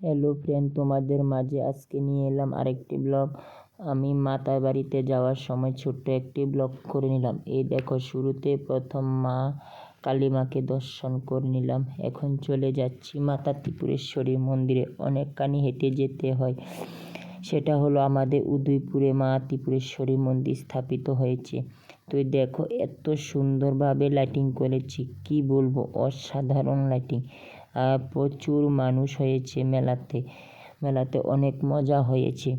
Hello friend, তোমাদের মাঝে আজকে নিয়ে এলাম আরেকটি ব্লগ। আমি মাতার বাড়িতে যাওয়ার সময় ছোট্ট একটি ব্লগ করে নিলাম। এই দেখো, শুরুতে প্রথম মা কালীমাকে দর্শন করে নিলাম। এখন চলে যাচ্ছি মাতা ত্রিপুরেশ্বরী মন্দিরে। অনেকখানি হেঁটে যেতে হয়। সেটা হলো আমাদের উদয়পুরে মা ত্রিপুরেশ্বরী মন্দির স্থাপিত হয়েছে। তো দেখো, এত সুন্দরভাবে লাইটিং করেছি, কি বলবো, অসাধারণ লাইটিং। আর প্রচুর মানুষ হয়েছে মেলাতে অনেক মজা হয়েছে।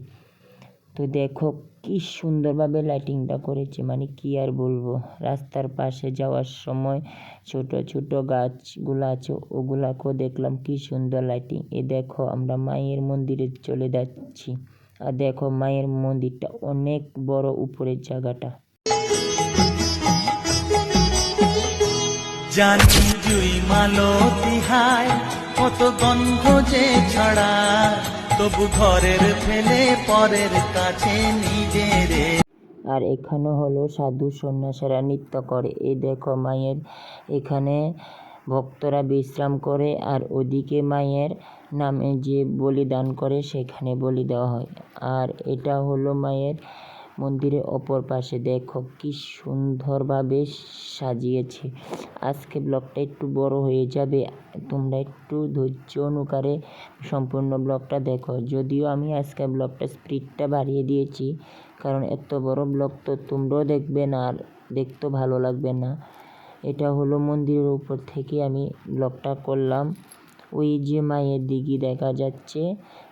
তো দেখো কি সুন্দরভাবে লাইটিংটা করেছে, মানে কি আর বলবো। রাস্তার পাশে যাওয়ার সময় ছোট ছোট গাছগুলো আছে, ওগুলাকেও দেখলাম, কি সুন্দর লাইটিং। দেখো, আমরা মায়ের মন্দিরে চলে যাচ্ছি। আর দেখো, মায়ের মন্দিরটা অনেক বড়, উপরের জায়গাটা। জানি জুই মালো তিহায় কত গন্ধ যে ছড়া, তবু ঘরের ফেলে পরের কাছে নিজের। আর এখানে হলো সাধু সন্ন্যাসীরা নৃত্য করে। এই দেখো, মায়ের এখানে ভক্তরা বিশ্রাম করে, আর ওদিকে মায়ের নামে যে বলিদান করে সেখানে বলি দেওয়া হয়। আর এটা হলো মায়ের মন্দিরের অপর পাশে। দেখো কি সুন্দরভাবে সাজিয়েছে। আজকে ব্লগটা একটু বড় হয়ে যাবে, তোমরা একটু ধৈর্য অনুসারে সম্পূর্ণ ব্লগটা দেখো। যদিও আমি আজকে ব্লগটা স্পিডটা বাড়িয়ে দিয়েছি, কারণ এত বড় ব্লগ তো তোমরাও দেখবে না, আর দেখতেও ভালো লাগবে না। এটা হলো মন্দিরের উপর থেকে আমি ব্লগটা করলাম। ওই যে মায়ের দিঘি দেখা যাচ্ছে,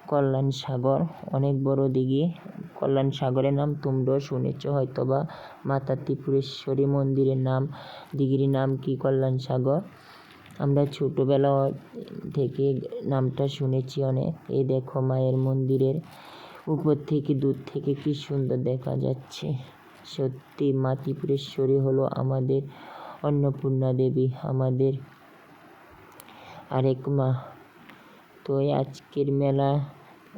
কল্যাণ সাগর, অনেক বড় দিঘি। কল্যাণ সাগরের নাম তোমরাও শুনেছ হয়তো বা। মাতা ত্রিপুরেশ্বরী মন্দিরের নাম, দিঘির নাম কি কল্যাণ সাগর। আমরা ছোটোবেলা থেকে নামটা শুনেছি অনেক। এই দেখো, মায়ের মন্দিরের উপর থেকে দূর থেকে কি সুন্দর দেখা যাচ্ছে। সত্যি মা ত্রিপুরেশ্বরী হলো আমাদের অন্নপূর্ণা দেবী, আমাদের আরেক মা। তো আজকের মেলা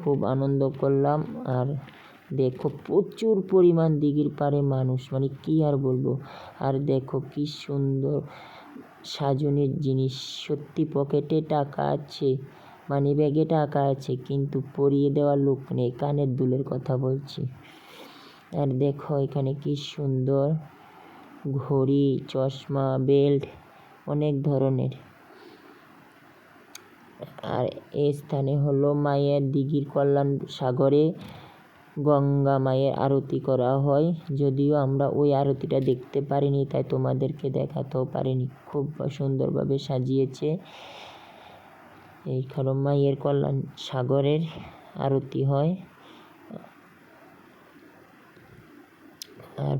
খুব আনন্দ করলাম। আর দেখো, প্রচুর পরিমাণ দিঘির পাড়ে মানুষ, মানে কি আর বলবো। আর দেখো কি সুন্দর সাজনের জিনিস। সত্যি পকেটে টাকা আছে, মানি ব্যাগে টাকা আছে, কিন্তু পরিয়ে দেওয়ার লোক নেই। কানের দুলের কথা বলছি। আর দেখো এখানে কি সুন্দর ঘড়ি, চশমা, বেল্ট, অনেক ধরনের। আর এই স্থানে হলো মায়ের দিঘির কল্যাণ সাগরে গঙ্গা মায়ের আরতি করা হয়। যদিও আমরা ওই আরতিটা দেখতে পারিনি, তাই তোমাদেরকে দেখাতেও পারিনি। খুব সুন্দরভাবে সাজিয়েছে। এইখানে মায়ের কল্যাণ সাগরের আরতি হয়। আর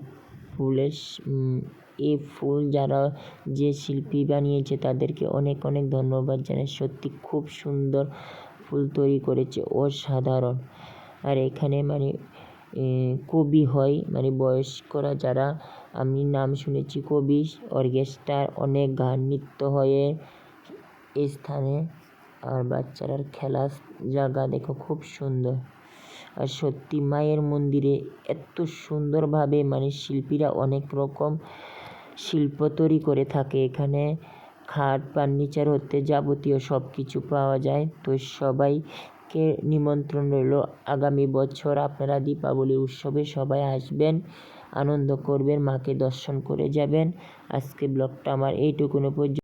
ফুলের এই ফুল যারা যে শিল্পী বানিয়েছে তাদেরকে অনেক অনেক ধন্যবাদ জানাই। সত্যি খুব সুন্দর ফুল তৈরি করেছে, অসাধারণ। আর এখানে মানে কবি হয়, মানে বয়স্করা যারা, আমি নাম শুনেছি কবি, অর্কেস্ট্রার অনেক গান নৃত্য হয়ে এই স্থানে। আর বাচ্চারার খেলার জায়গা দেখো, খুব সুন্দর। আর সত্যি মায়ের মন্দিরে এত সুন্দরভাবে, মানে শিল্পীরা অনেক রকম শিল্প তৈরি করে থাকে। এখানে খাট, ফার্নিচার হতে যাবতীয় সব কিছু পাওয়া যায়। তো সবাইকে নিমন্ত্রণ রইল, আগামী বছর আপনারা দীপাবলি উৎসবে সবাই আসবেন, আনন্দ করবেন, মাকে দর্শন করে যাবেন। আজকে ব্লগটা আমার এইটুকুনো পর্যন্ত।